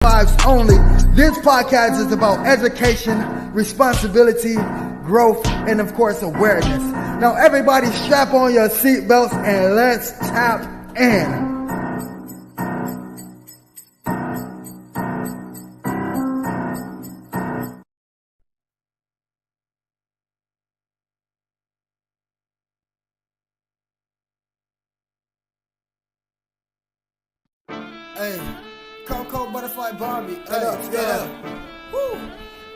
Vibes only. This podcast is about education, responsibility, growth, and of course awareness. Now everybody strap on your seatbelts and let's tap in. Hey, Coco Butterfly Barbie. Yeah. Woo.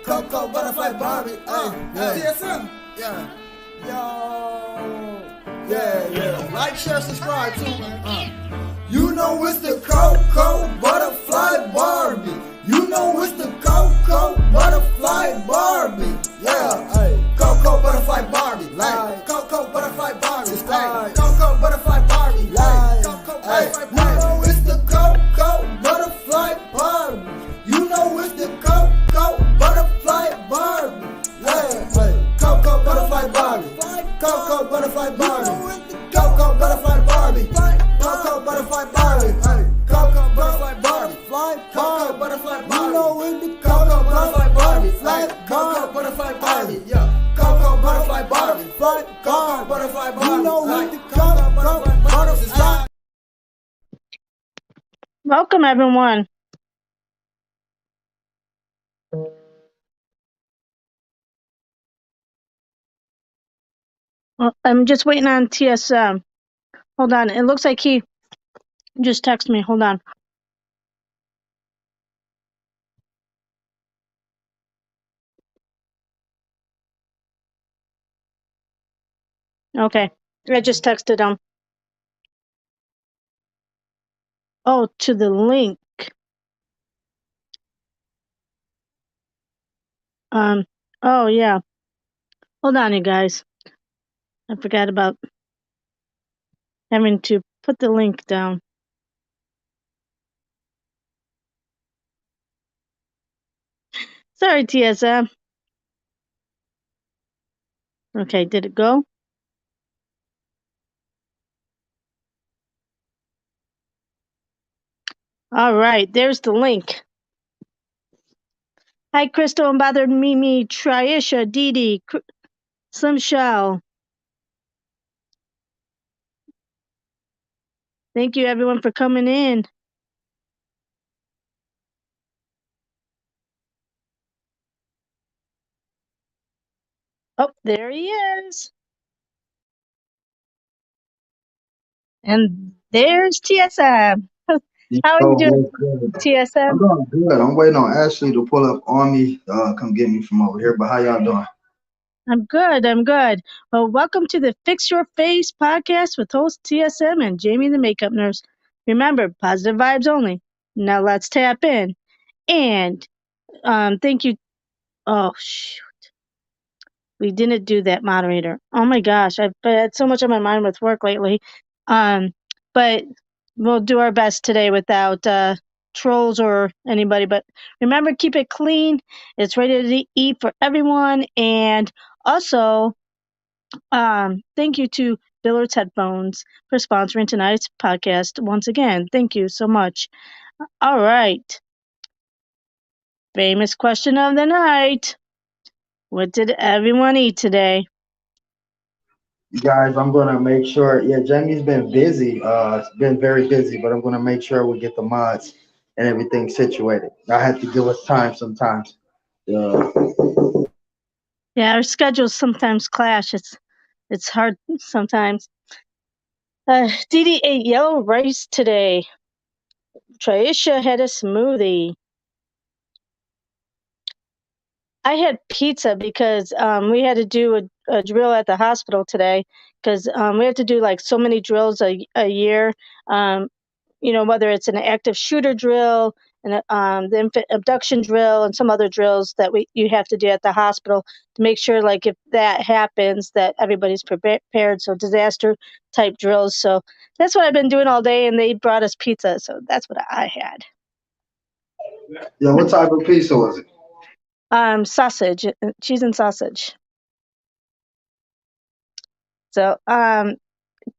Coco Butterfly Barbie. TSM. Yeah. Yo. Yeah. Like, share, subscribe too, man. You know it's the Coco Butterfly Barbie. You know it's the Coco Butterfly Barbie. Yeah. Hey. Coco Butterfly Barbie. Like Coco Butterfly Barbie. Like Coco Butterfly Barbie. Like Coco Butterfly Barbie. You know it's the Coco Butterfly Barbie. You know it's the Coco Butterfly Barbie. Hey. Coco Butterfly Barbie. Coco Butterfly Barbie. Coco Butterfly Barbie. Coco Butterfly Barbie. Coco Butterfly Barbie. Coco Butterfly Barbie. You know it's the Coco Butterfly Barbie. Like Coco Butterfly Barbie. Yeah. Coco Butterfly Barbie. Coco Butterfly Barbie. You know it's the Coco Butterfly Barbie. Welcome, everyone. Well, I'm just waiting on TSM. Hold on. It looks like he just texted me. Hold on. Okay. I just texted him. Oh, to the link. Oh, yeah. Hold on, you guys. I forgot about having to put the link down. Sorry, TSM. Okay, did it go? All right, there's the link. Hi, Crystal, Unbothered, Mimi, Triisha, Dee, Slim Shell. Thank you, everyone, for coming in. Oh, there he is. And there's TSM. How are you doing, TSM? I'm doing good. I'm waiting on Ashley to pull up on me, come get me from over here. But how y'all doing? I'm good. Well, welcome to the Fix Your Face podcast with host TSM and Jamie the Makeup Nurse. Remember, positive vibes only. Now let's tap in. And thank you. Oh, shoot. We didn't do that, moderator. Oh my gosh, I've had so much on my mind with work lately. But we'll do our best today without trolls or anybody. But remember, keep it clean. It's ready to eat for everyone. And also, thank you to Billard's Headphones for sponsoring tonight's podcast. Once again, thank you so much. All right. Famous question of the night. What did everyone eat today? You guys, I'm gonna make sure. Yeah, Jamie's been busy. It's been very busy, but I'm gonna make sure we get the mods and everything situated. I have to give us time sometimes. Yeah, our schedules sometimes clash. It's hard sometimes. Dee ate yellow rice today. Triisha had a smoothie. I had pizza because we had to do a drill at the hospital today because we have to do like so many drills a year. Whether it's an active shooter drill and the infant abduction drill and some other drills that you have to do at the hospital to make sure, like, if that happens, that everybody's prepared. So disaster type drills. So that's what I've been doing all day, and they brought us pizza, so that's what I had. Yeah, what type of pizza was it? Sausage, cheese and sausage. So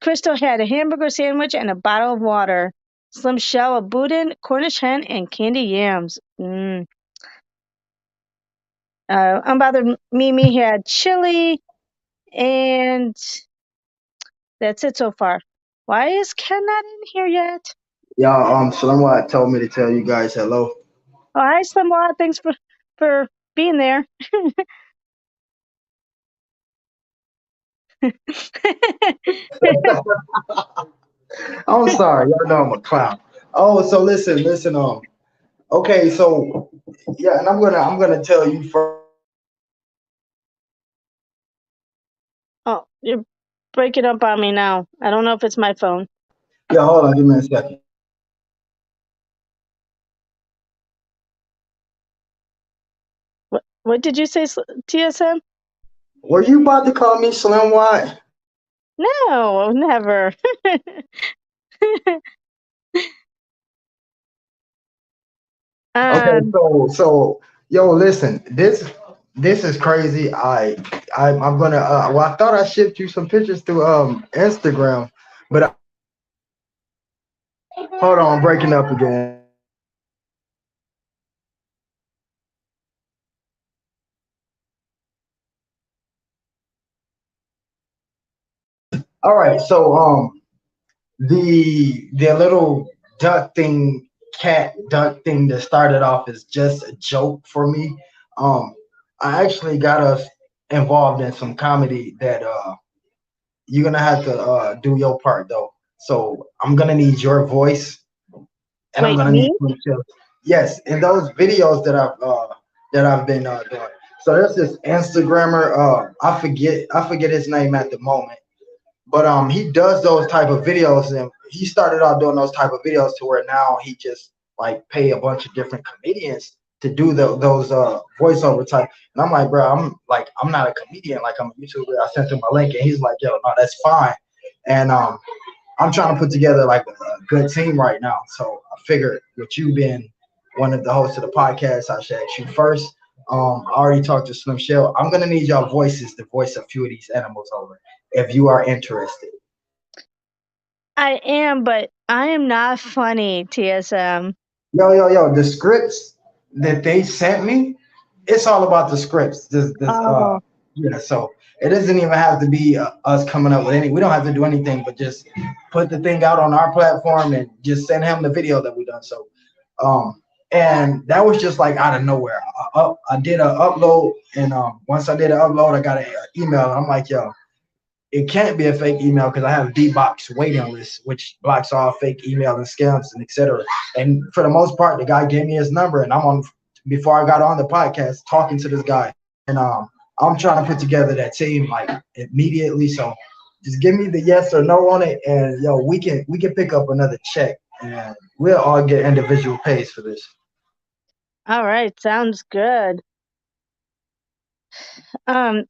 Crystal had a hamburger sandwich and a bottle of water. Slim Shell, a boudin, Cornish hen, and candy yams. Unbothered Mimi had chili, and that's it so far. Why is Ken not in here yet? Y'all, Slimwat told me to tell you guys hello. Oh, hi, Slimwad. Thanks for being there. I'm sorry, y'all know I'm a clown. Oh, so listen. Okay, so yeah, and I'm gonna tell you first. Oh, you're breaking up on me now. I don't know if it's my phone. Yeah, hold on, give me a second. What did you say, TSM? Were you about to call me Slimwat? No, never. Okay, um, so yo, listen, this is crazy. I'm gonna well, I thought I shipped you some pictures through Instagram, but hold on, I'm breaking up again. All right, so the little cat duck thing that started off as just a joke for me. Um, I actually got us involved in some comedy that you're gonna have to do your part though. So I'm gonna need your voice, and I'm wait, gonna need me? some tips. Yes, in those videos that I've been doing. So there's this Instagrammer. I forget his name at the moment, but he does those type of videos, and he started out doing those type of videos to where now he just like pay a bunch of different comedians to do those voiceover type. And I'm like, bro, I'm not a comedian, like I'm a YouTuber. I sent him a link, and he's like, yo, no, that's fine. And I'm trying to put together like a good team right now. So I figured with you being one of the hosts of the podcast, I should ask you first. I already talked to Slim Shell. I'm gonna need y'all voices to voice a few of these animals over if you are interested. I am, but I am not funny, TSM. Yo, the scripts that they sent me, it's all about the scripts. Oh, Yeah, so it doesn't even have to be us coming up with any. We don't have to do anything, but just put the thing out on our platform and just send him the video that we done. So, and that was just like out of nowhere. I did an upload, and once I did an upload, I got an email. And I'm like, yo, it can't be a fake email because I have D-Box waiting list, which blocks all fake email and scams and etc. And for the most part, the guy gave me his number, and I'm on before I got on the podcast talking to this guy, and I'm trying to put together that team like immediately. So just give me the yes or no on it, and yo, we can pick up another check, and we'll all get individual pays for this. all right. Sounds good.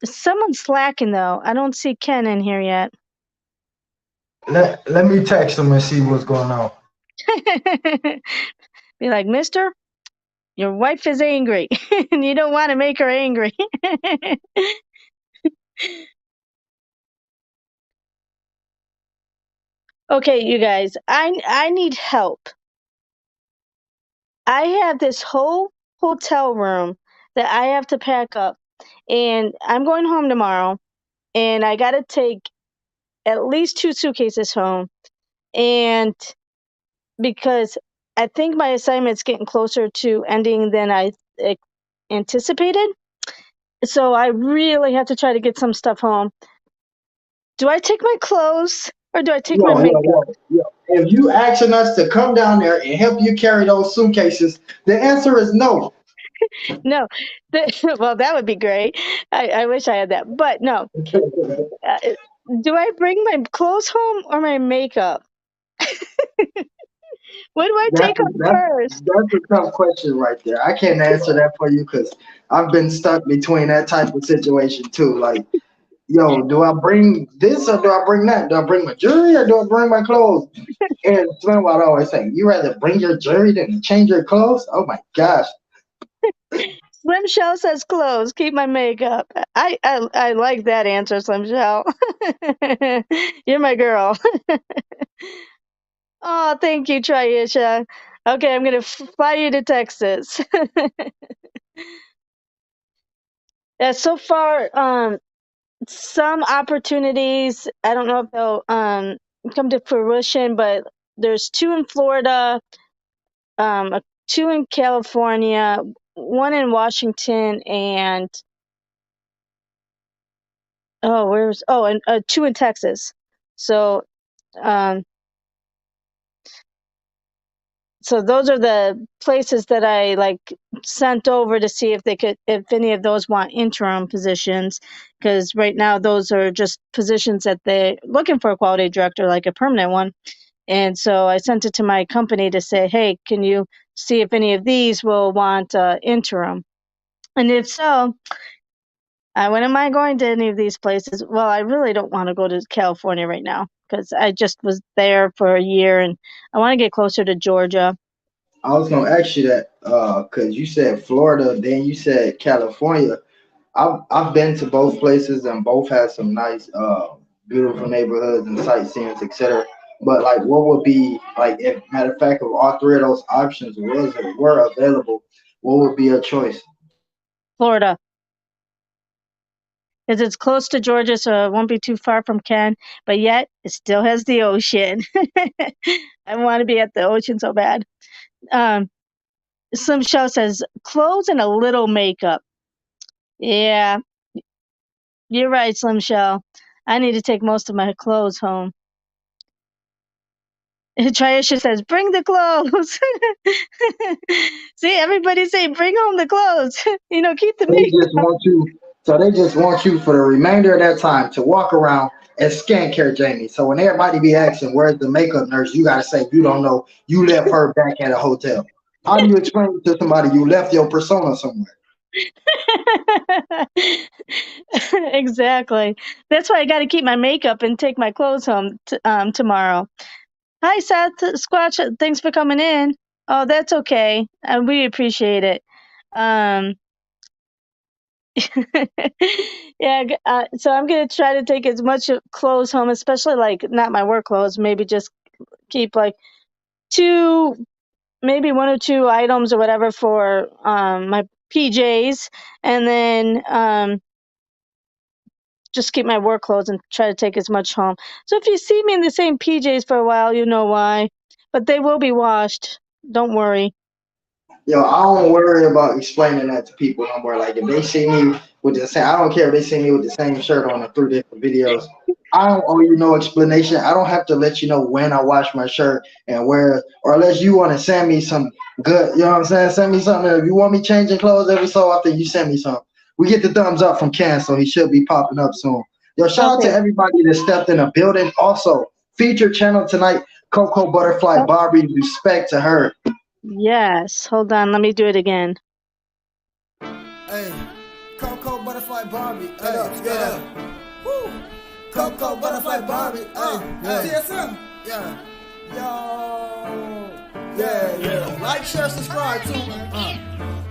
Someone's slacking though. I don't see Ken in here yet. Let me text him and see what's going on. Be like, Mister, your wife is angry, and you don't want to make her angry. Okay, you guys, I need help. I have this whole hotel room that I have to pack up, and I'm going home tomorrow, and I got to take at least 2 suitcases home, and because I think my assignment's getting closer to ending than I anticipated, so I really have to try to get some stuff home. Do I take my clothes or do I take my makeup? Yo. If you asking us to come down there and help you carry those suitcases, the answer is no. No, well, that would be great. I wish I had that, but no. Uh, do I bring my clothes home or my makeup? What do I That's take a, home that's first? that's a tough question right there. I can't answer that for you because I've been stuck between that type of situation too. Like, yo, do I bring this or do I bring that? Do I bring my jewelry or do I bring my clothes? And Slim what I always say, you rather bring your jewelry than change your clothes? Oh my gosh. Slim Shell says clothes. Keep my makeup. I like that answer, Slim Shell. You're my girl. Oh, thank you, Triisha. Okay, I'm gonna fly you to Texas. Yeah, so far, some opportunities. I don't know if they'll come to fruition, but there's two in Florida, two in California, one in Washington, and and two in Texas. So, um, so those are the places that I sent over to see if any of those want interim positions, because right now those are just positions that they're looking for a quality director, like a permanent one. And so I sent it to my company to say, hey, can you see if any of these will want interim? And if so, I wouldn't mind going to any of these places. Well, I really don't want to go to California right now because I just was there for a year and I want to get closer to Georgia. I was gonna ask you that because you said Florida, then you said California. I've been to both places and both had some nice, beautiful neighborhoods and sightseeing, etc. But like, what would be like if matter of fact, if all three of those options were available, what would be your choice? Florida, because it's close to Georgia, so it won't be too far from Ken, but yet it still has the ocean. I want to be at the ocean so bad. Slim Show says clothes and a little makeup. Yeah, you're right, Slim Shell. I need to take most of my clothes home. Triisha says, bring the clothes. See, everybody say, bring home the clothes. Keep the They just makeup. want you. So they just want you for the remainder of that time to walk around as skincare Jamie. So when everybody be asking where's the makeup nurse, you gotta say you don't know. You left her back at a hotel. How do you explain to somebody you left your persona somewhere? Exactly. That's why I got to keep my makeup and take my clothes home tomorrow. Hi, Seth Squatch. Thanks for coming in. Oh, that's okay. We appreciate it. Um, yeah, so I'm gonna try to take as much clothes home, especially like not my work clothes. Maybe just keep like two, maybe one or two items or whatever for my PJs, and then just keep my work clothes and try to take as much home. So if you see me in the same PJs for a while, you know why. But they will be washed. Don't worry. Yo, I don't worry about explaining that to people no more. Like if they see me with the same, I don't care if they see me with the same shirt on in 3 different videos. I don't owe you no explanation. I don't have to let you know when I wash my shirt and where, or unless you want to send me some good, you know what I'm saying? Send me something. If you want me changing clothes every so often, you send me some. We get the thumbs up from Ken, so he should be popping up soon. Yo, shout out to Okay. everybody that stepped in the building. Also, feature channel tonight, Coco Butterfly Barbie. Respect to her. Yes. Hold on. Let me do it again. Hey, Coco Butterfly Barbie. Hey, woo. Coco Butterfly Barbie. TSM. Yeah. Yo. Yeah. Like, share, subscribe too, man.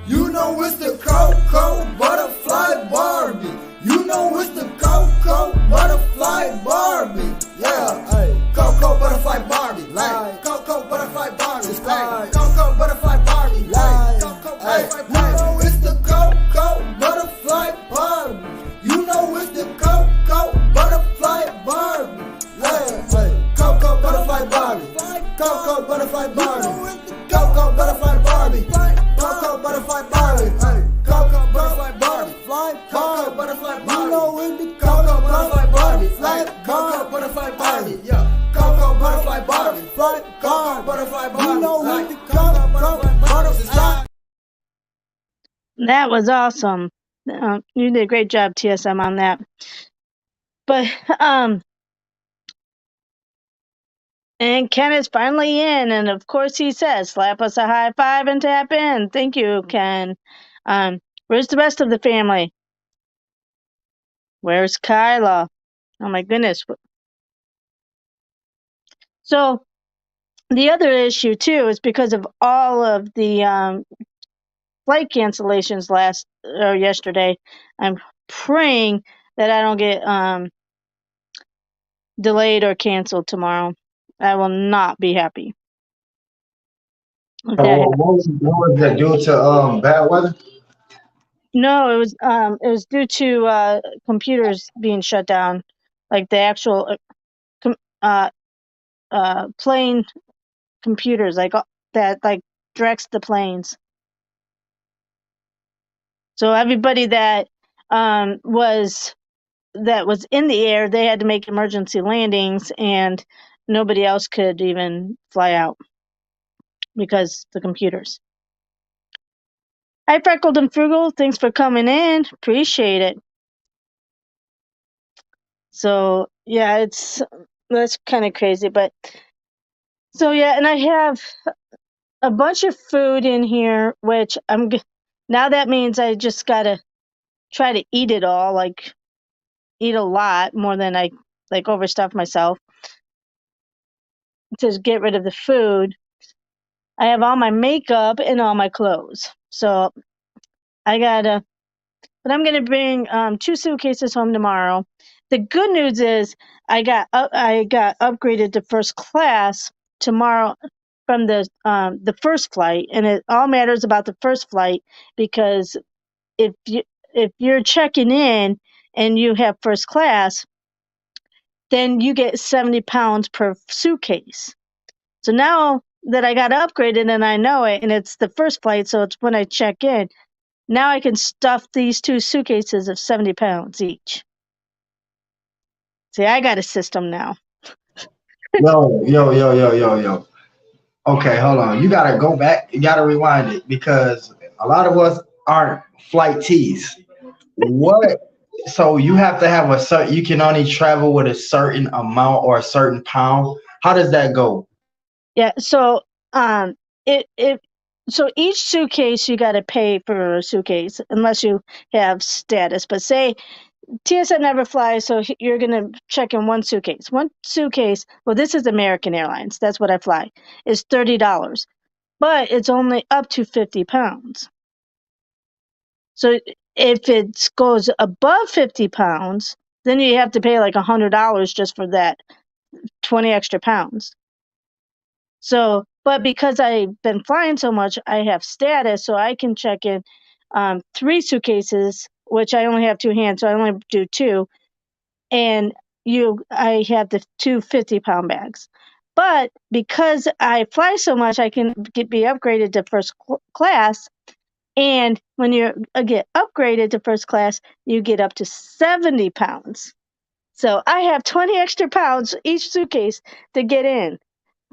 You know it's the Coco Butterfly Barbie. You know it's the Coco Butterfly Barbie. Yeah. Hey, Coco Butterfly Barbie. Like, Coco Butterfly Barbie. Hey, Coco Butterfly Barbie. Like, Coco Butterfly Barbie. You know it's the Coco Butterfly Barbie. You know it's the Coco Butterfly Barbie. Hey, Coco Butterfly Barbie. Coco Butterfly Barbie. Coco Butterfly Barbie. Coco Butterfly Barbie. Hey, Coco Butterfly Barbie. Coco Butterfly Barbie. You know it's the Coco Butterfly Barbie. Coco Butterfly Barbie. Yeah. Coco Butterfly Barbie. Coco Butterfly Barbie. You know it's the Coco Butterfly Barbie. That was awesome. You did a great job, TSM, on that. But and Ken is finally in, and of course he says, "Slap us a high five and tap in." Thank you, Ken. Where's the rest of the family? Where's Kyla? Oh my goodness. So the other issue too is because of all of the flight cancellations yesterday. I'm praying that I don't get delayed or canceled tomorrow. I will not be happy if And that happens. what was that due to bad weather? No, it was due to computers being shut down, like the actual com- uh plane computers, like that like directs the planes. So everybody was that was in the air, they had to make emergency landings, and nobody else could even fly out because the computers. Hi, Freckled and Frugal. Thanks for coming in. Appreciate it. So yeah, that's kind of crazy, but so yeah, and I have a bunch of food in here, which now that means I just gotta try to eat it all, like eat a lot more than I like overstuff myself to get rid of the food. I have all my makeup and all my clothes, so I gotta. But I'm gonna bring 2 suitcases home tomorrow. The good news is I got upgraded to first class tomorrow from the first flight, and it all matters about the first flight because if you're checking in and you have first class, then you get 70 pounds per suitcase. So now that I got upgraded and I know it, and it's the first flight, so it's when I check in, now I can stuff these 2 suitcases of 70 pounds each. See, I got a system now. Yo. Okay, hold on. You gotta go back. You gotta rewind it because a lot of us aren't flight T's. What? So you have to have a certain. You can only travel with a certain amount or a certain pound. How does that go? Yeah, so um it so each suitcase you got to pay for a suitcase unless you have status. But say TSM never flies, so you're going to check in one suitcase. One suitcase, well, this is American Airlines. That's what I fly, is $30, but it's only up to 50 pounds. So if it goes above 50 pounds, then you have to pay like $100 just for that 20 extra pounds. So, but because I've been flying so much, I have status, so I can check in 3 suitcases, which I only have 2 hands, so I only do 2. And I have the 2 50-pound bags. But because I fly so much, I can be upgraded to first class. And when you get upgraded to first class, you get up to 70 pounds. So I have 20 extra pounds each suitcase to get in,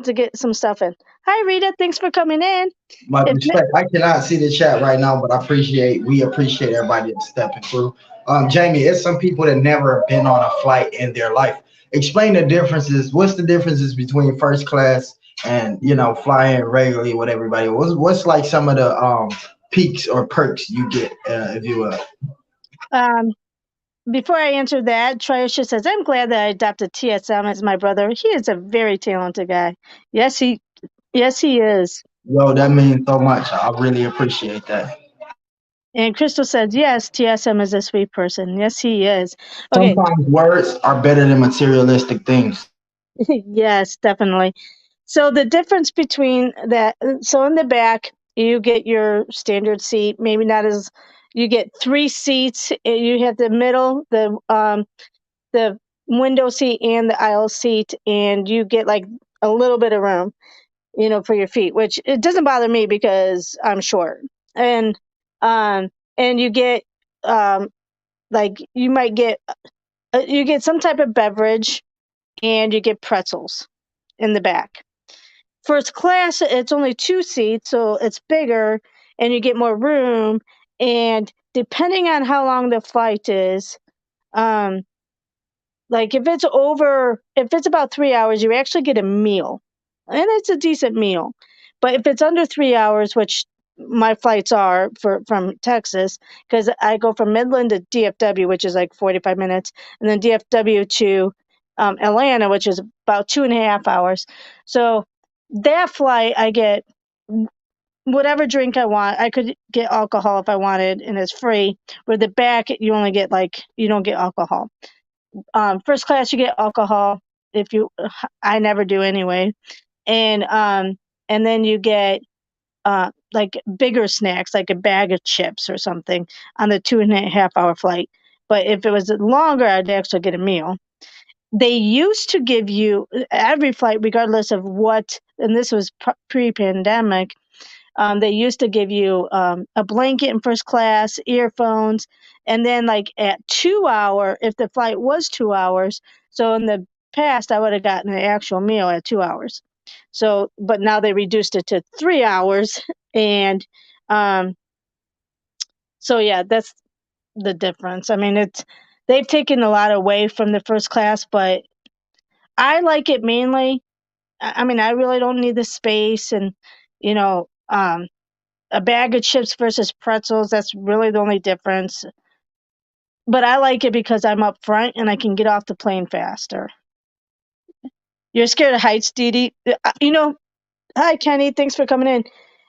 to get some stuff in. Hi, Rita. Thanks for coming in. My If respect. I cannot see the chat right now, but we appreciate everybody that's stepping through. Jamie, it's some people that never been on a flight in their life. Explain the differences. What's the differences between first class and flying regularly with everybody? What's like some of the peaks or perks you get if you will? Before I answer that, Triisha says, I'm glad that I adopted TSM as my brother. He is a very talented guy. Yes, he is. Yo, that means so much. I really appreciate that. And Crystal says, yes, TSM is a sweet person. Yes, he is. Okay. Sometimes words are better than materialistic things. Yes, definitely. So the difference between that, so in the back, you get your standard seat, maybe not as, you get 3 seats. You have the middle, the window seat and the aisle seat, and you get like a little bit of room, for your feet, which it doesn't bother me because I'm short. And and you get like you get some type of beverage, and you get pretzels in the back. First class, it's only 2 seats, so it's bigger and you get more room. And depending on how long the flight is, um, like if it's about 3 hours, you actually get a meal, and it's a decent meal. But if it's under 3 hours, which my flights are from Texas, because I go from Midland to DFW, which is like 45 minutes, and then DFW to Atlanta, which is about 2.5 hours. So that flight, I get whatever drink I want. I could get alcohol if I wanted, and it's free. With the back, you don't get alcohol. First class, you get alcohol. if you, I never do anyway. And then you get like bigger snacks, like a bag of chips or something on the 2.5 hour flight. But if it was longer, I'd actually get a meal. They used to give you every flight, regardless of what, and this was pre-pandemic. They used to give you a blanket in first class, earphones, and then like at 2 hour, if the flight was 2 hours. So in the past, I would have gotten an actual meal at 2 hours. So, but now they reduced it to 3 hours, and um, so yeah, that's the difference. I mean, they've taken a lot away from the first class, but I like it mainly. I mean, I really don't need the space, and you know, a bag of chips versus pretzels, that's really the only difference. But I like it because I'm up front and I can get off the plane faster. You're scared of heights, Dee Dee? Hi, Kenny. Thanks for coming in.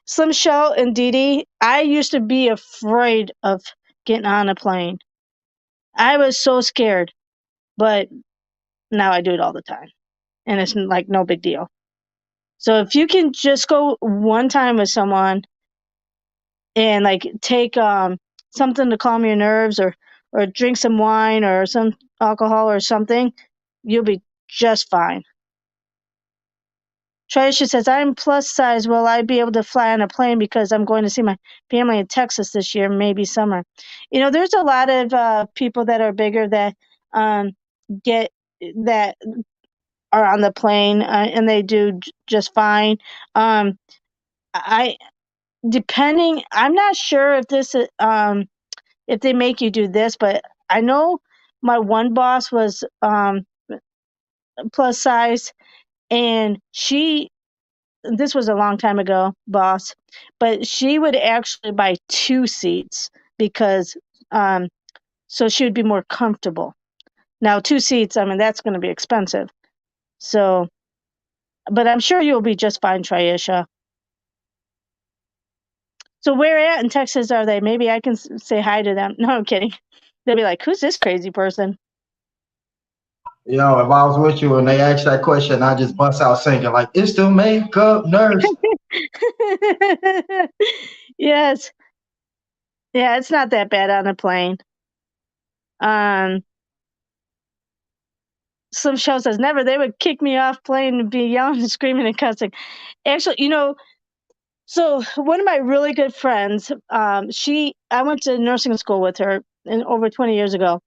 Slim Shell and Dee Dee, I used to be afraid of getting on a plane. I was so scared, but now I do it all the time. And it's like no big deal. So if you can just go one time with someone and like take something to calm your nerves, or drink some wine or some alcohol or something, you'll be just fine. Trisha says, I'm plus size. Will I be able to fly on a plane because I'm going to see my family in Texas this year, maybe summer? There's a lot of people that are bigger that get that are on the plane, and they do just fine. I depending, I'm not sure if this if they make you do this, but I know my one boss was plus size, and this was a long time ago, boss, but she would actually buy 2 seats because so she would be more comfortable. Now 2 seats, I mean, that's going to be expensive. So, but I'm sure you'll be just fine, Triisha. So where at in Texas are they? Maybe I can say hi to them. No, I'm kidding. They'll be like, who's this crazy person? If I was with you and they asked that question, I just bust out singing like, "It's the makeup nurse." Yes. Yeah, it's not that bad on a plane. Some show says never. They would kick me off plane and be yelling and screaming and cussing. Actually, so one of my really good friends, I went to nursing school with her over 20 years ago.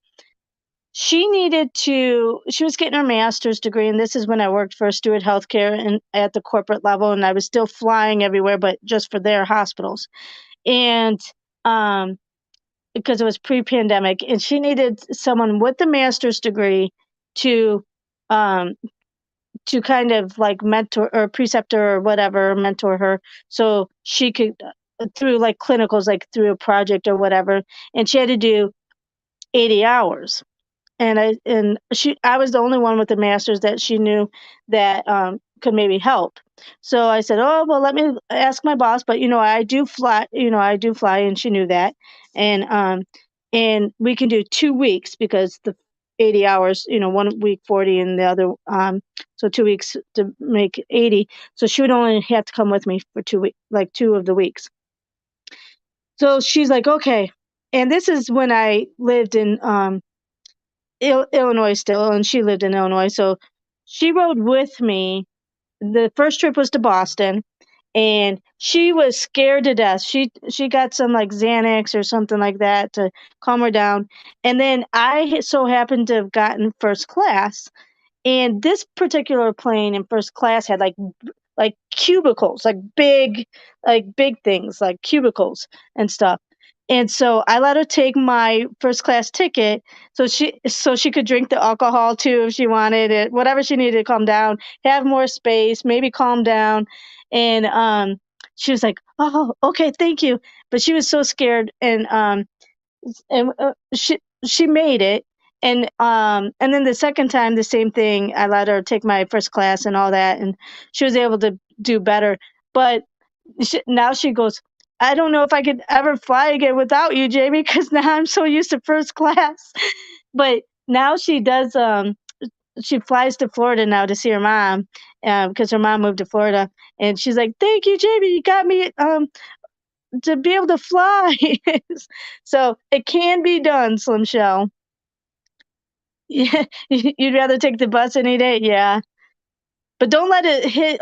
She was getting her master's degree, and this is when I worked for Stewart Healthcare and at the corporate level, and I was still flying everywhere, but just for their hospitals. And because it was pre-pandemic, and she needed someone with a master's degree to kind of like mentor or preceptor or whatever, mentor her, so she could through like clinicals, like through a project or whatever, and she had to do 80 hours. And I was the only one with the master's that she knew that could maybe help. So I said, oh, well, let me ask my boss, but I do fly, and she knew that. And we can do 2 weeks because the 80 hours, 1 week 40 and the other, so 2 weeks to make 80. So she would only have to come with me for 2 weeks, like 2 of the weeks. So she's like, okay. And this is when I lived in Illinois still, and she lived in Illinois. So she rode with me. The first trip was to Boston, and she was scared to death. She got some like Xanax or something like that to calm her down. And then I so happened to have gotten first class, and this particular plane in first class had like cubicles, like big things, like cubicles and stuff. And so I let her take my first class ticket so she could drink the alcohol too if she wanted it, whatever she needed to calm down, have more space, maybe calm down. And she was like, "Oh, okay, thank you." But she was so scared, and she made it. And then the second time, the same thing. I let her take my first class and all that, and she was able to do better. But now she goes, I don't know if I could ever fly again without you, Jamie, because now I'm so used to first class. But now she does. she flies to Florida now to see her mom, because her mom moved to Florida, and she's like, "Thank you, Jamie. You got me to be able to fly." So it can be done, Slim Shell. Yeah, you'd rather take the bus any day, yeah. But don't let it hit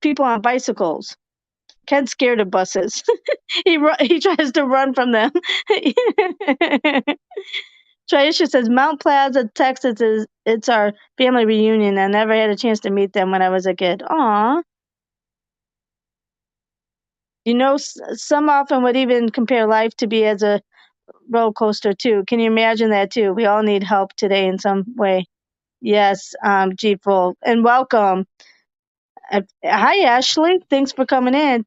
people on bicycles. Ken's scared of buses. He tries to run from them. Triisha says Mount Plaza, Texas is it's our family reunion. I never had a chance to meet them when I was a kid. Aw. Some often would even compare life to be as a roller coaster too. Can you imagine that too? We all need help today in some way. Yes, G Full. And welcome. Hi, Ashley. Thanks for coming in.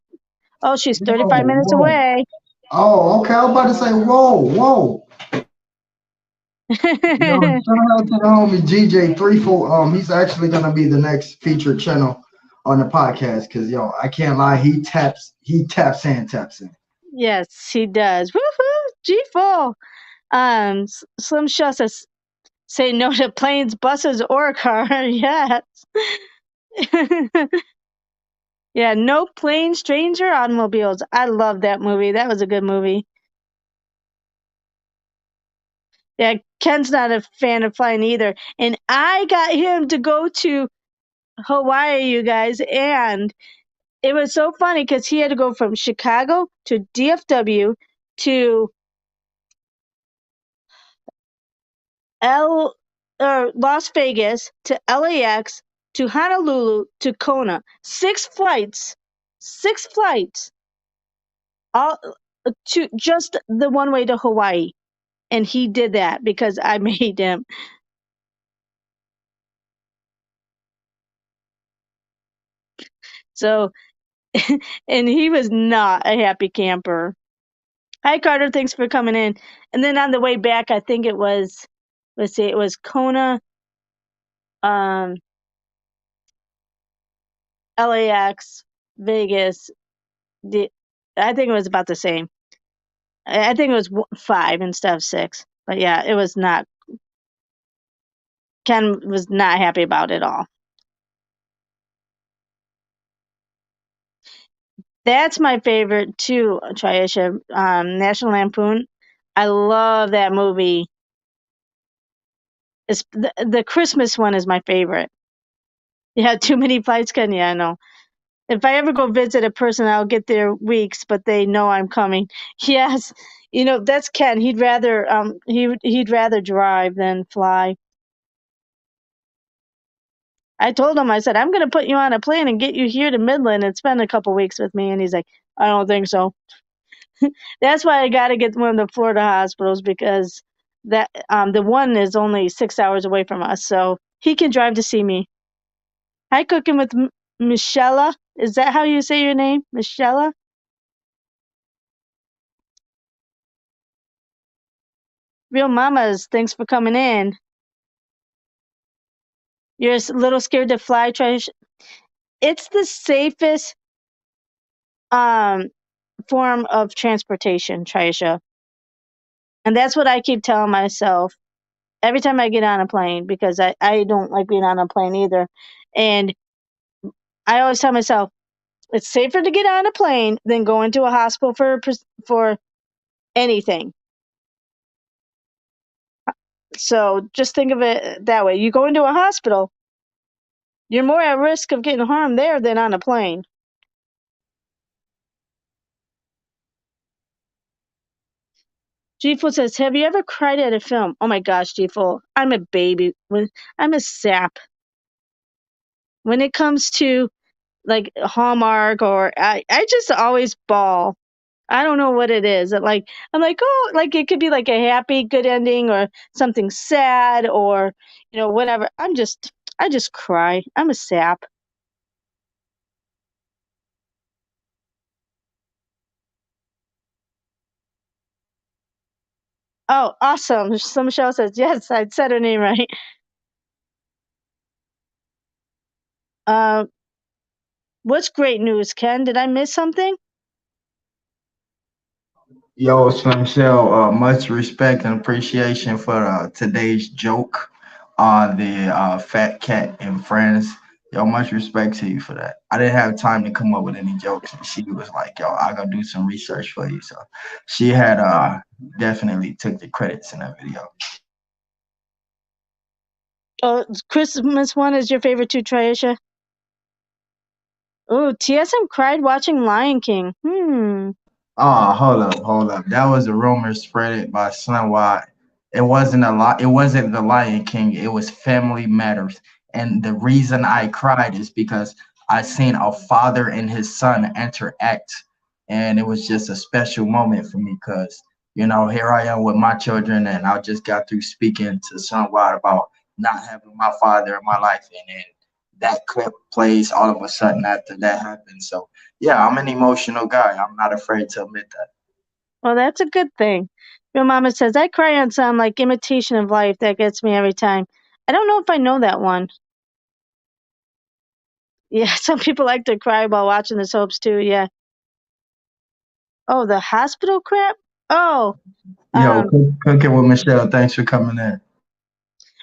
Oh, she's Whoa, 35 minutes whoa. away. Oh, okay. I was about to say, whoa, whoa. Yo, shout out to the homie GJ34. He's actually gonna be the next featured channel on the podcast. Cause yo, I can't lie, he taps in. Yes, he does. Woohoo! G Full. Slim Shaw says, say no to planes, buses, or a car. Yes. Yeah, no planes, trains, or automobiles. I love that movie. That was a good movie. Yeah, Ken's not a fan of flying either. And I got him to go to Hawaii, you guys. And it was so funny because he had to go from Chicago to DFW to L or Las Vegas to LAX to Honolulu to Kona. Six flights, all to just the one way to Hawaii. And he did that because I made him. So, and he was not a happy camper. Hi, Carter. Thanks for coming in. And then on the way back, I think it was, let's see, it was Kona, um, LAX, Vegas. I think it was about the same. I think it was 5 instead of 6. But yeah, it was not. Ken was not happy about it all. That's my favorite too, Triisha. National Lampoon. I love that movie. It's the Christmas one is my favorite. Yeah, too many flights, Ken. Yeah, I know. If I ever go visit a person, I'll get there weeks, but they know I'm coming. Yes, that's Ken. He'd rather drive than fly. I told him, I said, I'm going to put you on a plane and get you here to Midland and spend a couple weeks with me. And he's like, I don't think so. That's why I got to get one of the Florida hospitals because the one is only 6 hours away from us. So he can drive to see me. Hi, Cooking with Michelle. Is that how you say your name? Michelle? Real Mamas, thanks for coming in. You're a little scared to fly, Trish. It's the safest um, form of transportation, Trisha. And that's what I keep telling myself every time I get on a plane because I don't like being on a plane either. And I always tell myself it's safer to get on a plane than go into a hospital for anything. So just think of it that way. You go into a hospital, you're more at risk of getting harmed there than on a plane. G-Full says, have you ever cried at a film? Oh my gosh, G-Full, I'm a baby. I'm a sap. When it comes to like Hallmark or I just always bawl. I don't know what it is. I'm like, oh, like it could be like a happy, good ending or something sad or whatever. I just cry. I'm a sap. Oh, awesome. Some Michelle says, yes, I said her name right. Uh, what's great news, Ken? Did I miss something? Yo, Slim Shell, much respect and appreciation for today's joke. the Fat Cat and Friends. Yo, much respect to you for that. I didn't have time to come up with any jokes, and she was like, "Yo, I gotta do some research for you." So she had definitely took the credits in that video. Oh, Christmas one is your favorite too, Triisha? Oh, TSM cried watching Lion King. Oh, hold up. That was a rumor spread by Slim Wide. It wasn't a lot. It wasn't the Lion King. It was Family Matters. And the reason I cried is because I seen a father and his son interact, and it was just a special moment for me. Because here I am with my children, and I just got through speaking to Slim Wide about not having my father in my life, and then that clip plays all of a sudden after that happened. So yeah, I'm an emotional guy. I'm not afraid to admit that. Well, that's a good thing. Your mama says, I cry on some like Imitation of Life. That gets me every time. I don't know if I know that one. Yeah, some people like to cry while watching the soaps too. Yeah. Oh, the hospital crap? Oh, Yo, um, cooking with Michelle. Thanks for coming in.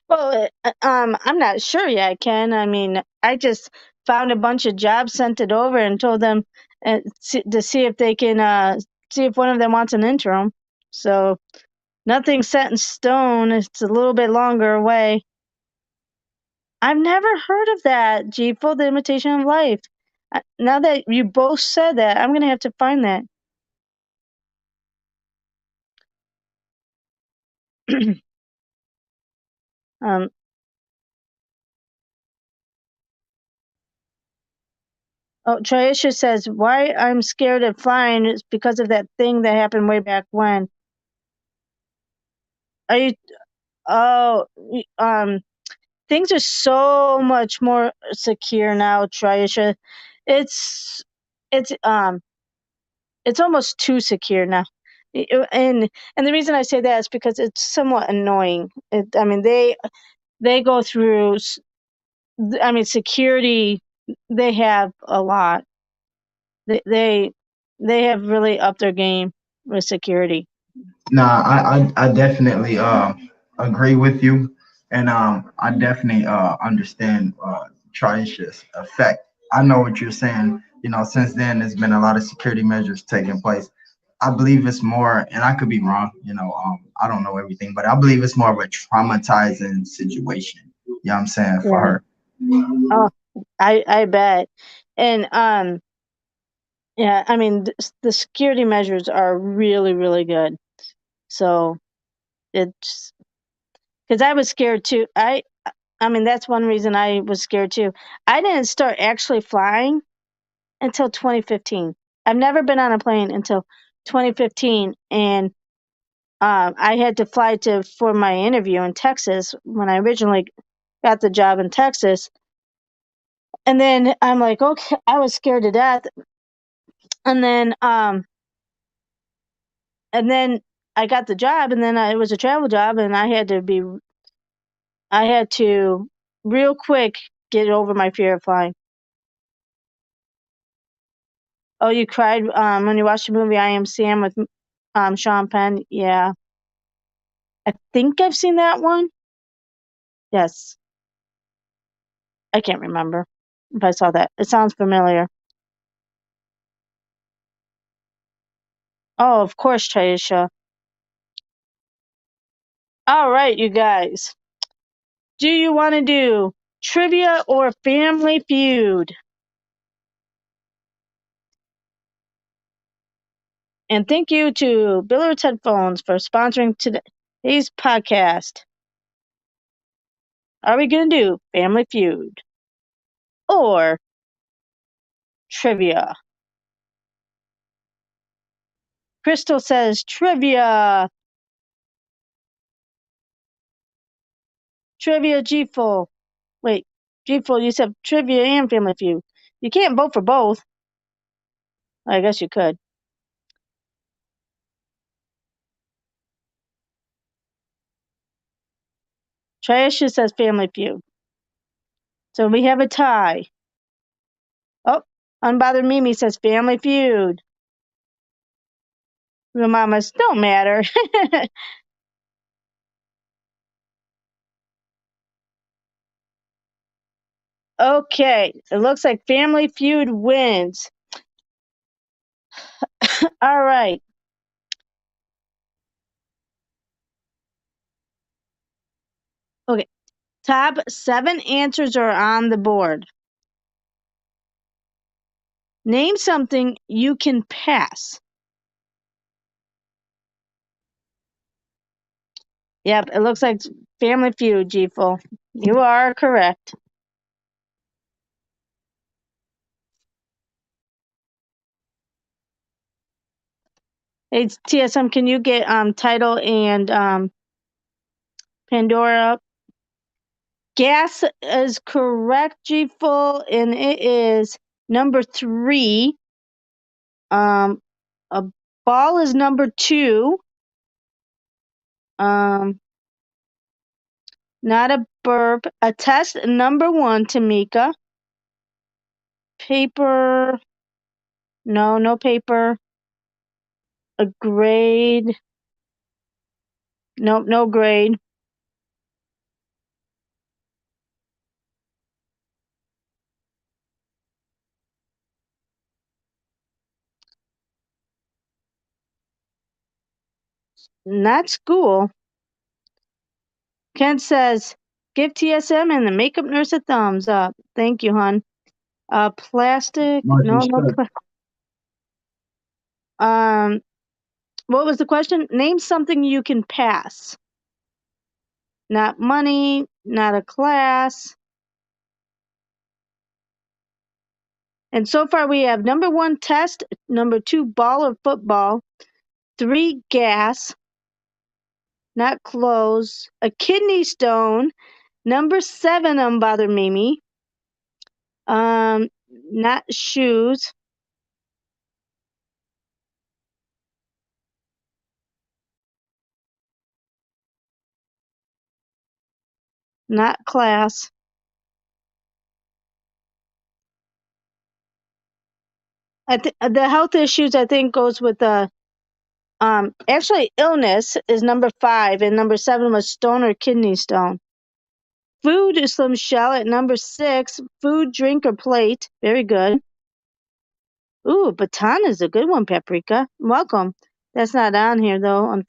well, I'm not sure yet, Ken. I mean, I just found a bunch of jobs, sent it over, and told them to see if they can see if one of them wants an interim. So nothing's set in stone. It's a little bit longer away. I've never heard of that, G-Fo, The Imitation of Life. Now that you both said that, I'm gonna have to find that. um, oh, Triisha says, why I'm scared of flying is because of that thing that happened way back when. Are you, oh, things are so much more secure now, Triisha. It's, it's, um, it's almost too secure now. And the reason I say that is because it's somewhat annoying. I mean, they go through, I mean, security, they have a lot. They, they, they have really upped their game with security. Nah, I definitely agree with you, and I definitely understand Trisha's effect. I know what you're saying. Since then there's been a lot of security measures taking place. I believe it's more, and I could be wrong. I don't know everything, but I believe it's more of a traumatizing situation. You know what I'm saying, for Yeah. her. Oh, I bet. And, yeah, I mean, the security measures are really, really good. So it's, because I was scared too. I mean, that's one reason I was scared too. I didn't start actually flying until 2015. I've never been on a plane until 2015, and I had to fly for my interview in Texas when I originally got the job in Texas. And then I'm like, okay, I was scared to death. And then I got the job, and then it was a travel job, and I had to real quick get over my fear of flying. Oh, you cried when you watched the movie I Am Sam with Sean Penn? Yeah. I think I've seen that one. Yes. I can't remember if I saw that. It sounds familiar. Oh, of course, Taisha. All right, you guys. Do you want to do trivia or family feud? And thank you to Billard's Headphones for sponsoring today's podcast. Are we going to do family feud or trivia? Crystal says trivia. Trivia G-Full. Wait, G-Full, you said trivia and family feud. You can't vote for both. I guess you could. Triisha says family feud. So we have a tie. Oh, Unbothered Mimi says family feud. The mamas don't matter. Okay, it looks like Family Feud wins. All right. Okay, top 7 answers are on the board. Name something you can pass. Yep, it looks like Family Feud, G-Ful. You are correct. Hey, TSM, can you get title and Pandora up? Gas is correct, G-Ful, and it is number 3. A ball is number 2. Not a burp. A test, number 1, Tamika. Paper, no paper. A grade, no grade. Not school. Ken says, give TSM and the makeup nurse a thumbs up. Thank you, hon. Plastic, Much no. respect. What was the question? Name something you can pass. Not money, not a class. And so far we have number 1, test, number 2, ball or football, 3, gas, not clothes, a kidney stone, number 7, Unbother Mimi, not shoes, not class. The health issues I think goes with the actually illness is number 5 and number 7 was stone or kidney stone. Food is Slim Shell at number 6. Food, drink, or plate. Very good. Ooh, baton is a good one, Paprika. Welcome. That's not on here though.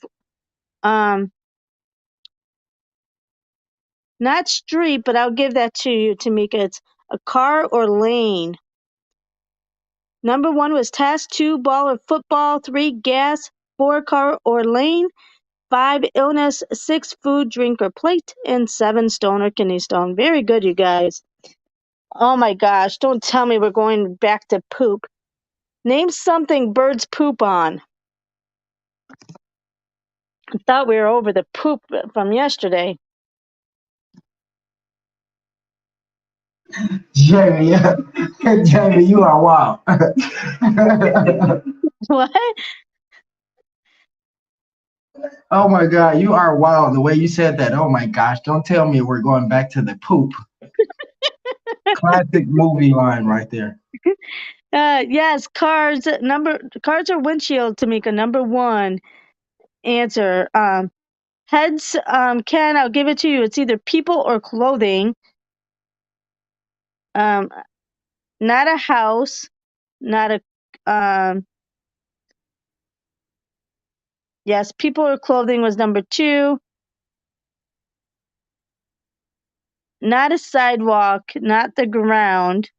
Not street, but I'll give that to you, Tamika. It's a car or lane. Number 1 was test, 2, ball or football, 3, gas, 4, car or lane, 5, illness, 6, food, drink, or plate, and 7, stone or kidney stone. Very good, you guys. Oh my gosh, don't tell me we're going back to poop. Name something birds poop on. I thought we were over the poop from yesterday. Jamie, Jamie, you are wild. What? Oh my God, you are wild. The way you said that. Oh my gosh, don't tell me we're going back to the poop. Classic movie line right there. Yes, cars. Cars or windshield, Tamika. Number 1 answer. Heads. Ken, I'll give it to you. It's either people or clothing. Um, not a house. Not a. Yes, people or clothing was number 2. Not a sidewalk. Not the ground.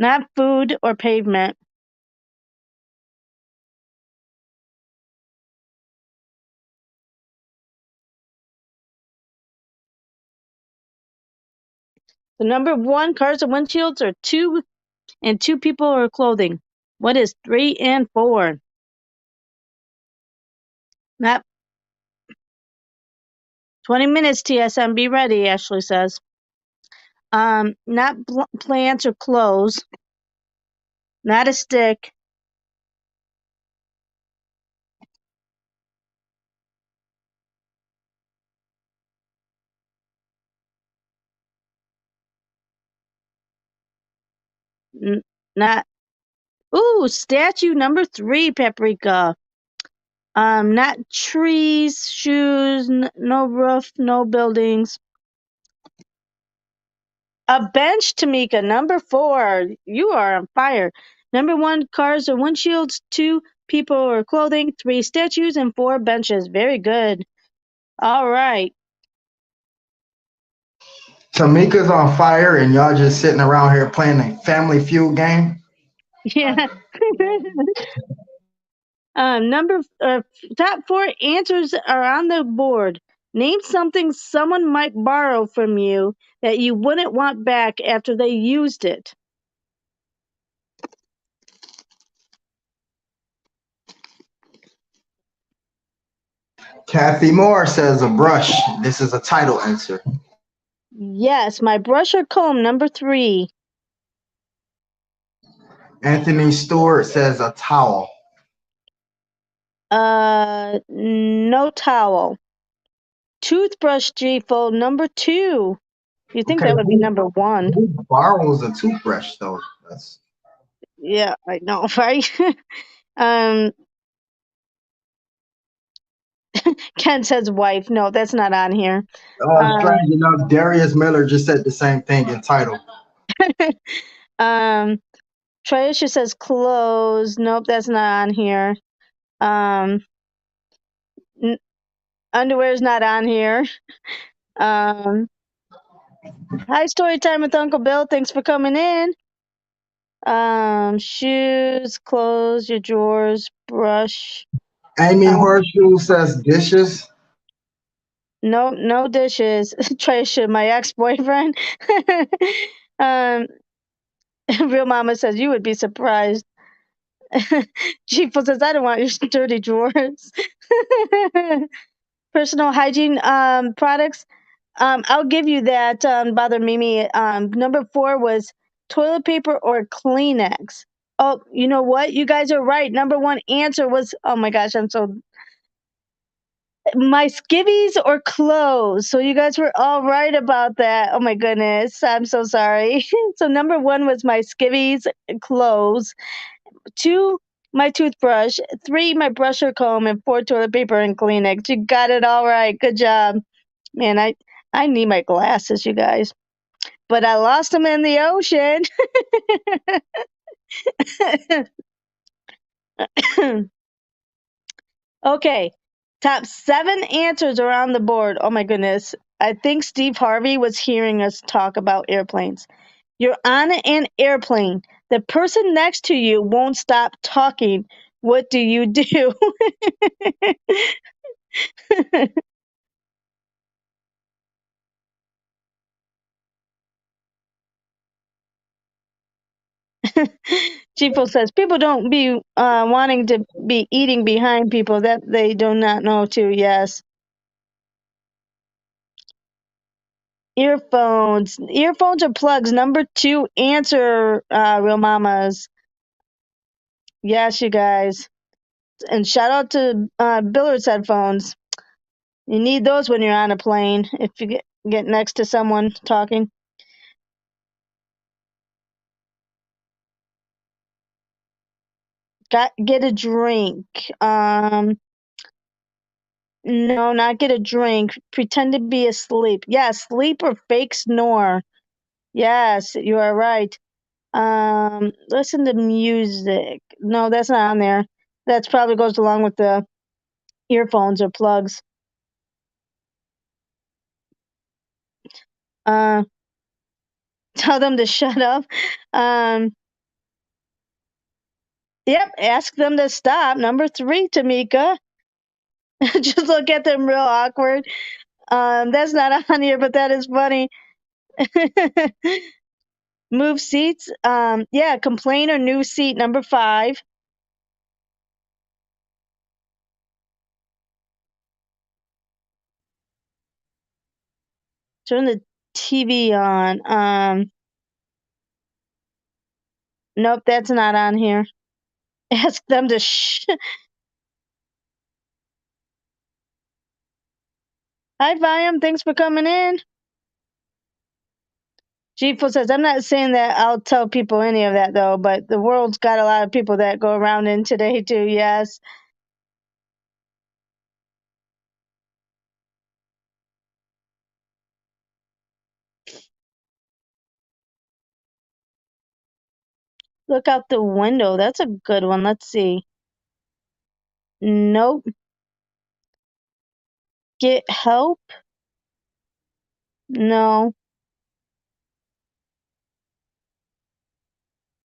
Not food or pavement. The number 1, cars and windshields are 2, and 2 people or clothing. What is 3 and 4? Not 20 minutes, TSM. Be ready, Ashley says. Not plants or clothes. Not a stick. Not. Ooh, statue number 3, Paprika. Not trees, shoes, no roof, no buildings. A bench, Tamika. Number 4. You are on fire. Number 1, cars or windshields. 2, people or clothing. 3, statues, and 4, benches. Very good. All right. Tamika's on fire, and y'all just sitting around here playing a Family Feud game. Yeah. Number top 4 answers are on the board. Name something someone might borrow from you that you wouldn't want back after they used it. Kathy Moore says a brush. This is a title answer. Yes, my brush or comb. Number 3. Anthony Stewart says a towel. No towel. Toothbrush, G-fold. Number 2. You think Okay, that would be number 1? who borrows a toothbrush though? That's Yeah, I know, right? um, Ken says wife. No, that's not on here. strange enough. Darius Miller just said the same thing in title. Um, Tricia says clothes. Nope, that's not on here. Um, Underwear's not on here. Hi, story time with Uncle Bill. Thanks for coming in. Shoes, clothes, your drawers, brush. Amy Horseshoe says dishes. No dishes. Tricia, my ex-boyfriend. Real Mama says you would be surprised. Chief says I don't want your dirty drawers. Personal hygiene products. I'll give you that. Bother Mimi. Number 4 was toilet paper or Kleenex. Oh, you know what? You guys are right. Number 1 answer was. Oh my gosh, I'm so. My skivvies or clothes. So you guys were all right about that. Oh my goodness, I'm so sorry. So number 1 was my skivvies, clothes. 2, my toothbrush. 3, my brush or comb, and 4, toilet paper and Kleenex. You got it all right. Good job, man. I need my glasses, you guys, but I lost them in the ocean. Okay, top 7 answers are on the board. Oh my goodness. I think Steve Harvey was hearing us talk about airplanes. You're on an airplane. The person next to you won't stop talking. What do you do? Chipo says people don't be wanting to be eating behind people that they do not know to. Yes. Earphones or plugs. Number 2 answer, real mamas. Yes, you guys. And shout out to Billard's headphones. You need those when you're on a plane if you get next to someone talking. Get a drink. No, not get a drink. Pretend to be asleep. Yes, sleep or fake snore. Yes, you are right. Listen to music. No, that's not on there. That probably goes along with the earphones or plugs. Uh, Tell them to shut up. Um, yep, ask them to stop. Number 3, Tamika. Just look at them real awkward. That's not on here, but that is funny. Move seats. Yeah, complain or new seat. Number 5. Turn the TV on. Nope, that's not on here. Ask them to Hi, Viam. Thanks for coming in. G4 says, I'm not saying that I'll tell people any of that, though, but the world's got a lot of people that go around in today, too. Yes. Look out the window. That's a good one. Let's see. Nope. Get help? No.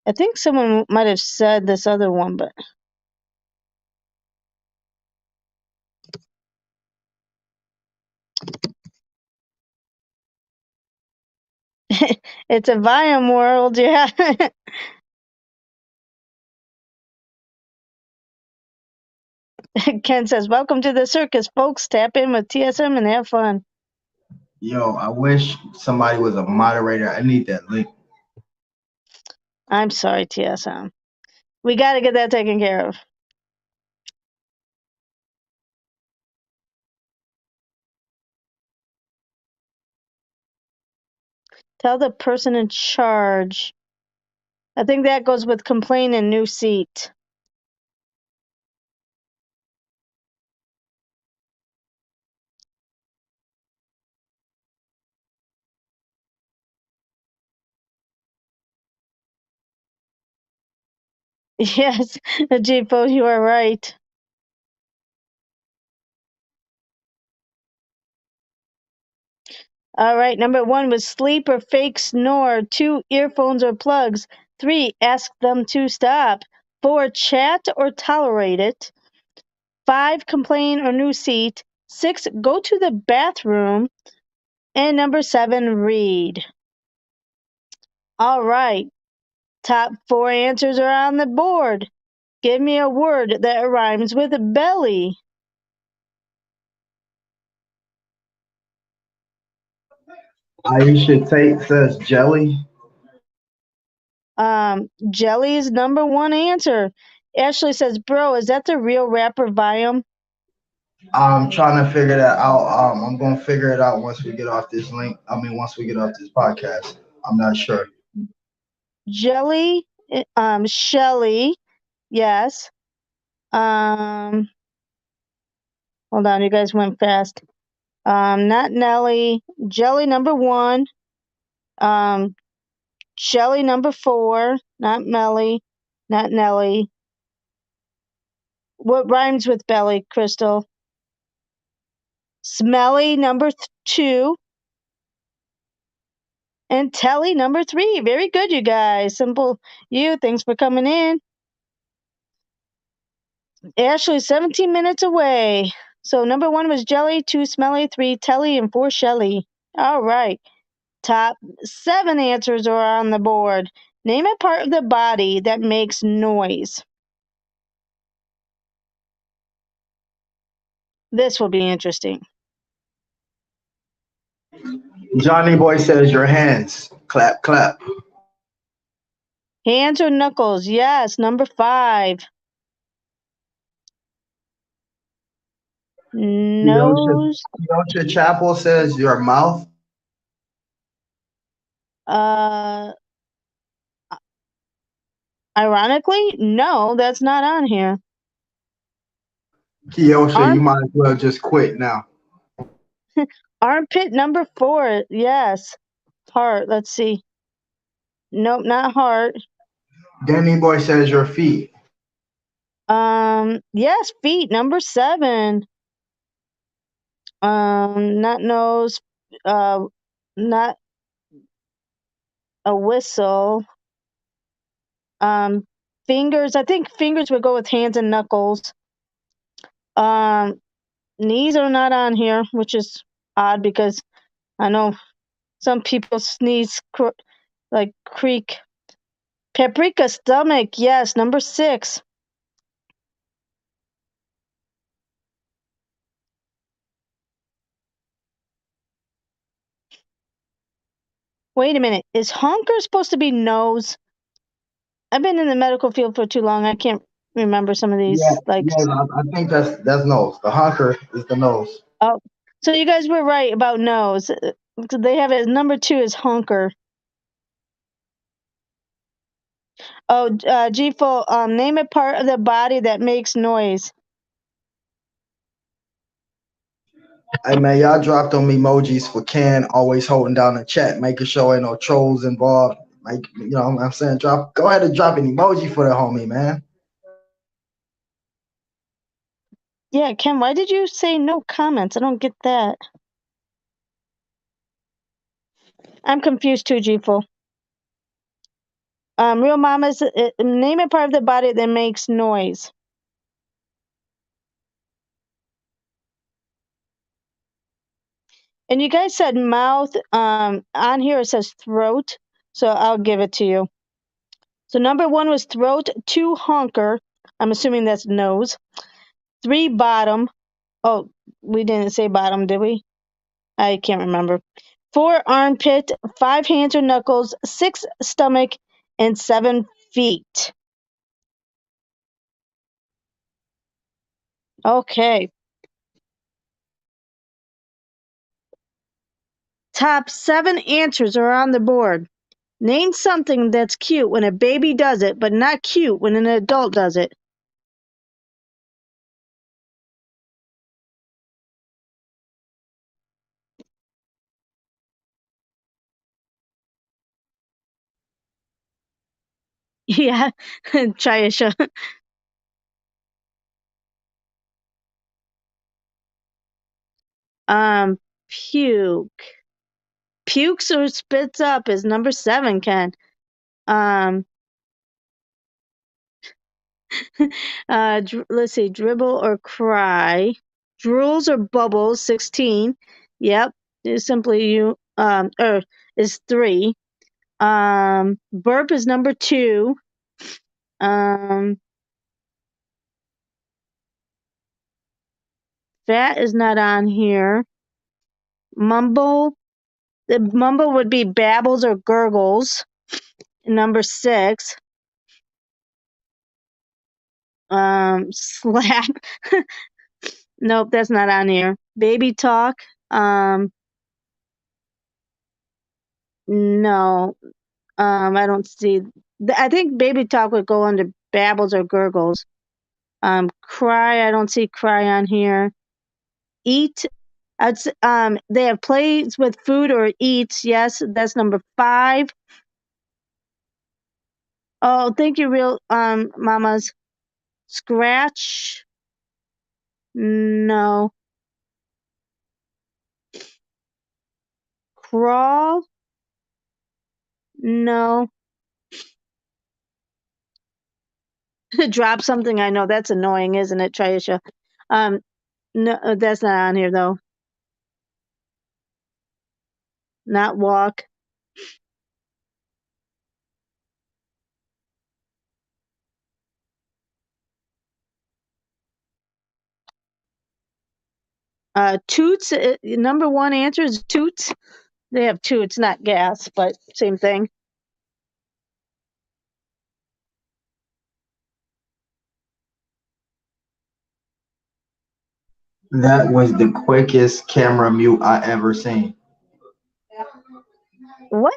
I think someone might have said this other one, but it's a Viam world, yeah. Ken says, "Welcome to the circus, folks. Tap in with TSM and have fun." Yo, I wish somebody was a moderator. I need that link. I'm sorry, TSM. We got to get that taken care of. Tell the person in charge. I think that goes with complain and new seat. Yes, Jipo, you are right. All right, number 1 was sleep or fake snore. 2, earphones or plugs. 3, ask them to stop. 4, chat or tolerate it. 5, complain or new seat. 6, go to the bathroom. And number 7, read. All right, top 4 answers are on the board. Give me a word that rhymes with belly. Aisha Tate says jelly. Jelly is number 1 answer. Ashley says, bro, is that the real rapper Viam? I'm trying to figure that out. I'm gonna figure it out once we get off this link. I mean, once we get off this podcast. I'm not sure. Jelly, Shelly, yes. Hold on, you guys went fast. Not Nelly. Jelly number 1. Shelly number 4. Not Melly. Not Nelly. What rhymes with belly, Crystal? Smelly number 2. And Telly number 3. Very good, you guys. Simple you. Thanks for coming in. Ashley, 17 minutes away. So number 1 was Jelly, 2 Smelly, 3 Telly, and 4 Shelly. All right. Top 7 answers are on the board. Name a part of the body that makes noise. This will be interesting. Johnny Boy says your hands. Clap, clap. Hands or knuckles? Yes, number 5. Nose. Keosha Chapel says your mouth. Ironically, no, that's not on here. Keosha, you might as well just quit now. Armpit number 4. Yes. Heart. Let's see. Nope, not heart. Danny Boy says your feet. Yes, feet number 7. Not nose. Not a whistle. Fingers. I think fingers would go with hands and knuckles. Knees are not on here, which is odd because I know some people sneeze like creak. Paprika stomach. Yes, number 6. Wait a minute. Is honker supposed to be nose? I've been in the medical field for too long. I can't remember some of these. I think that's nose. The honker is the nose. Oh, so you guys were right about nose. They have it. Number 2 is honker. Oh, G-Full, name a part of the body that makes noise. Hey man, y'all dropped them emojis for Ken, always holding down the chat, making sure ain't no trolls involved. Like, you know what I'm saying? Go ahead and drop an emoji for the homie, man. Yeah, Ken, why did you say no comments? I don't get that. I'm confused too, G-Full. Real mamas, name a part of the body that makes noise. And you guys said mouth. On here it says throat, so I'll give it to you. So number 1 was throat. 2, honker. I'm assuming that's nose. 3, bottom. Oh, we didn't say bottom, did we? I can't remember. 4, armpit. 5, hands or knuckles. 6, stomach. And 7, feet. Okay. Top 7 answers are on the board. Name something that's cute when a baby does it, but not cute when an adult does it. Yeah, Chayesha. Um, puke. Pukes or spits up is number 7, Ken. Um, let's see, dribble or cry. Drools or bubbles, 16. Yep, it's simply you. Or is 3. Burp is number 2. Um, fat is not on here. Mumble. The mumble would be babbles or gurgles. Number 6. Slap. Nope, that's not on here. Baby talk. No. I don't see. I think baby talk would go under babbles or gurgles. Cry. I don't see cry on here. Eat. They have plays with food or eats. Yes, that's number 5. Oh, thank you, real mamas. Scratch. No. Crawl. No. Drop something. I know that's annoying, isn't it, Triisha? No, that's not on here though. Not walk. Toots. Number 1 answer is toots. They have toots, not gas, but same thing. That was the quickest camera mute I ever seen. What?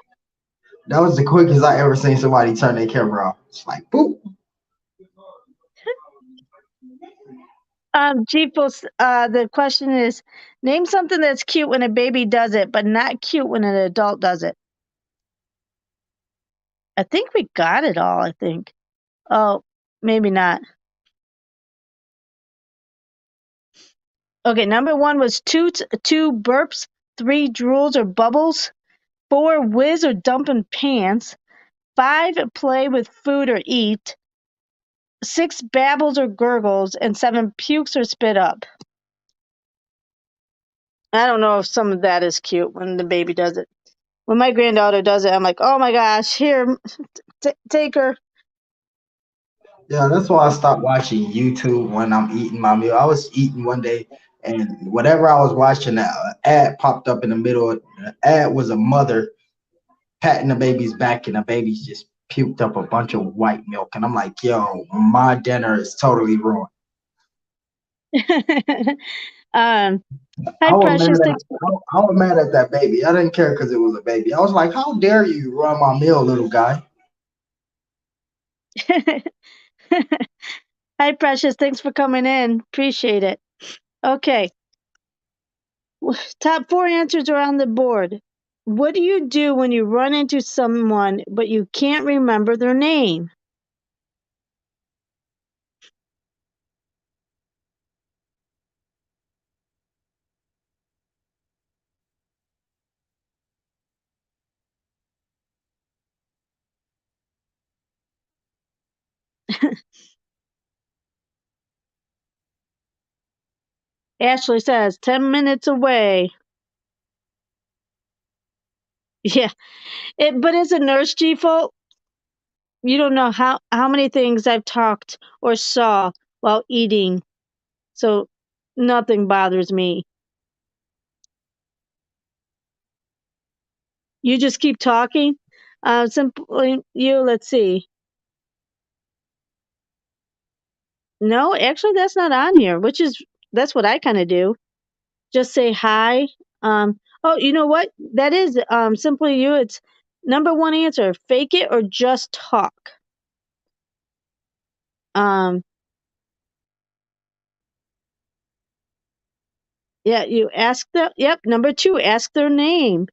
That was the quickest I ever seen somebody turn their camera off. It's like, boop. Jeepos, the question is, name something that's cute when a baby does it, but not cute when an adult does it. I think we got it all, I think. Oh, maybe not. Okay, number 1 was toots, 2, burps, 3, drools or bubbles, 4, whiz or dump in pants, 5, play with food or eat, 6, babbles or gurgles, and 7, pukes or spit up. I don't know if some of that is cute when the baby does it. When my granddaughter does it, I'm like, oh my gosh, here, take her. Yeah, that's why I stopped watching YouTube when I'm eating my meal. I was eating one day, and whatever I was watching, an ad popped up in the middle. The ad was a mother patting the baby's back, and the baby's just puked up a bunch of white milk. And I'm like, yo, my dinner is totally ruined. Hi, I was mad Precious. at, I was mad at that baby. I didn't care because it was a baby. I was like, how dare you ruin my meal, little guy? Hi, Precious. Thanks for coming in. Appreciate it. Okay. Top 4 answers are on the board. What do you do when you run into someone but you can't remember their name? Ashley says 10 minutes away. Yeah. But as a nurse, G-Folk, you don't know how many things I've talked or saw while eating. So nothing bothers me. You just keep talking. Simply let's see. No, actually that's not on here, that's what I kind of do. Just say hi. Oh, you know what? That is simply you. It's number one answer. Fake it or just talk. Um, yeah, you ask them. Yep, number two, ask their name.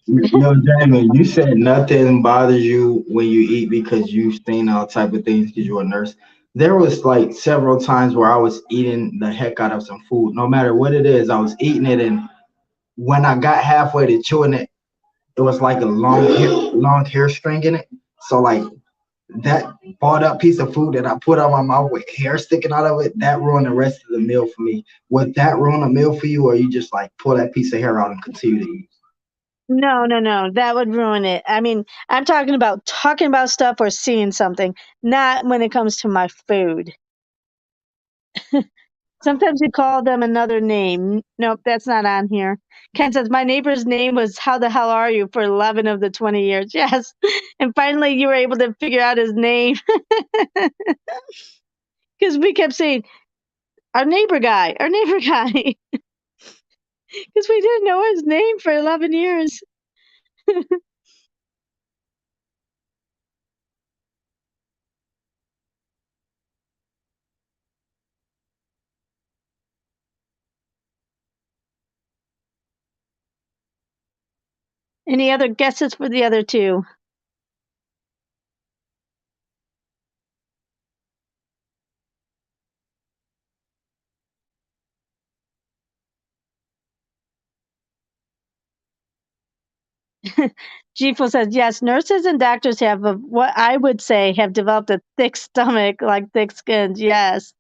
Yo, Jamie, you said nothing bothers you when you eat because you've seen all type of things because you're a nurse. There was like several times where I was eating the heck out of some food. No matter what it is, I was eating it, and when I got halfway to chewing it, it was like a long hair string in it. So like that balled up piece of food that I put on my mouth with hair sticking out of it, that ruined the rest of the meal for me. Would that ruin a meal for you, or you just like pull that piece of hair out and continue to eat? No, no, no. That would ruin it. I mean, I'm talking about stuff or seeing something, not when it comes to my food. Sometimes you call them another name. Nope, that's not on here. Ken says, my neighbor's name was How the Hell Are You for 11 of the 20 years. Yes. And finally, you were able to figure out his name because we kept saying, our neighbor guy, because we didn't know his name for 11 years. Any other guesses for the other two? Gifo says, yes, nurses and doctors have what I would say have developed a thick stomach like thick skin. Yes,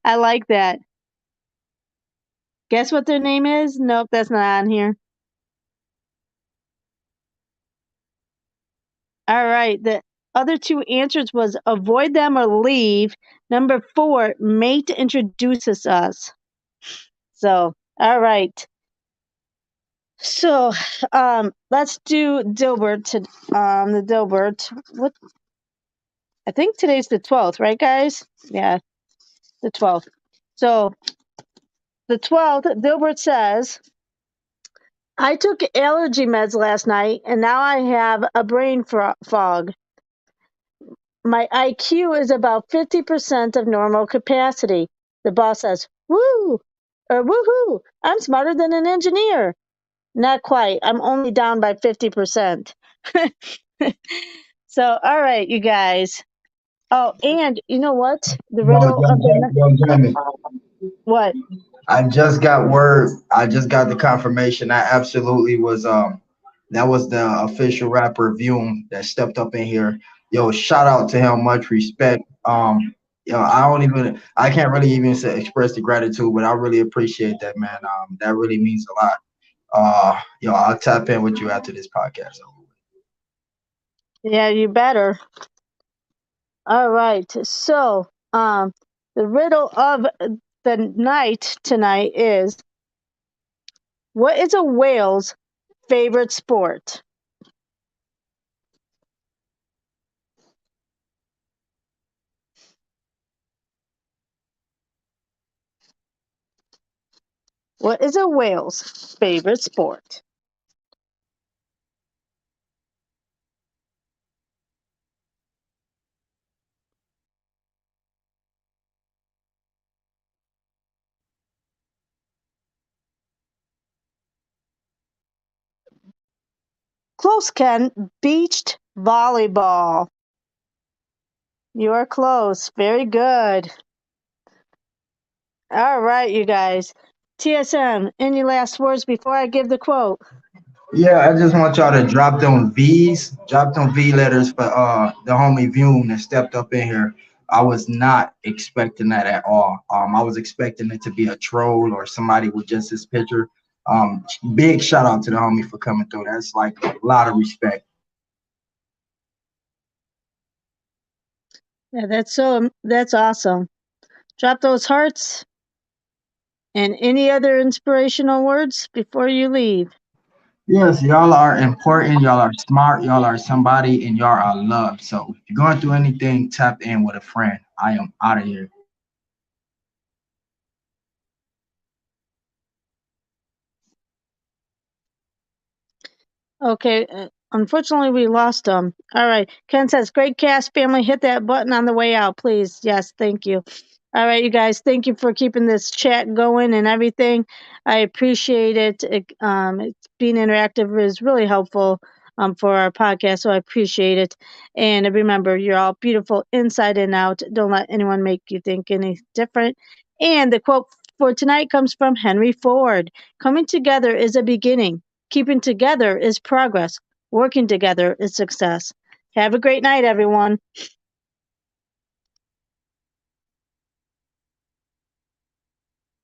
I like that. Guess what their name is? Nope, that's not on here. All right. The other two answers was avoid them or leave. Number four, mate introduces us. So, all right. So, let's do Dilbert to the Dilbert. What I think today's the 12th, right, guys? Yeah, the 12th. So the 12th, Dilbert says, I took allergy meds last night and now I have a brain fog. My IQ is about 50% of normal capacity. The boss says, woo, or woohoo, I'm smarter than an engineer. Not quite. I'm only down by 50%. So, all right, you guys. Oh, and you know what? The Yo, riddle of the night. Jamie. What? I just got word. I just got the confirmation. That absolutely was that was the official rapper Vume that stepped up in here. Yo, shout out to him. Much respect. I can't really even express the gratitude, but I really appreciate that, man. That really means a lot. I'll tap in with you after this podcast. Yeah, you better. All right. So, the riddle of the night tonight is, what is a whale's favorite sport? What is a whale's favorite sport? Close, Ken. Beached volleyball. You are close. Very good. All right, you guys. TSM, any last words before I give the quote? Yeah, I just want y'all to drop them V letters for the homie Vune that stepped up in here. I was not expecting that at all. I was expecting it to be a troll or somebody with just his picture. Big shout out to the homie for coming through. That's like a lot of respect. Yeah, that's awesome. Drop those hearts and any other inspirational words before you leave. Yes, y'all are important. Y'all are smart. Y'all are somebody, and y'all are loved. So if you're going through anything, tap in with a friend. I am out of here. Okay, unfortunately, we lost them. All right. Ken says, great cast, family. Hit that button on the way out, please. Yes, thank you. All right, you guys, thank you for keeping this chat going and everything. I appreciate it. It's being interactive is really helpful for our podcast, so I appreciate it. And remember, you're all beautiful inside and out. Don't let anyone make you think any different. And the quote for tonight comes from Henry Ford. Coming together is a beginning. Keeping together is progress. Working together is success. Have a great night, everyone.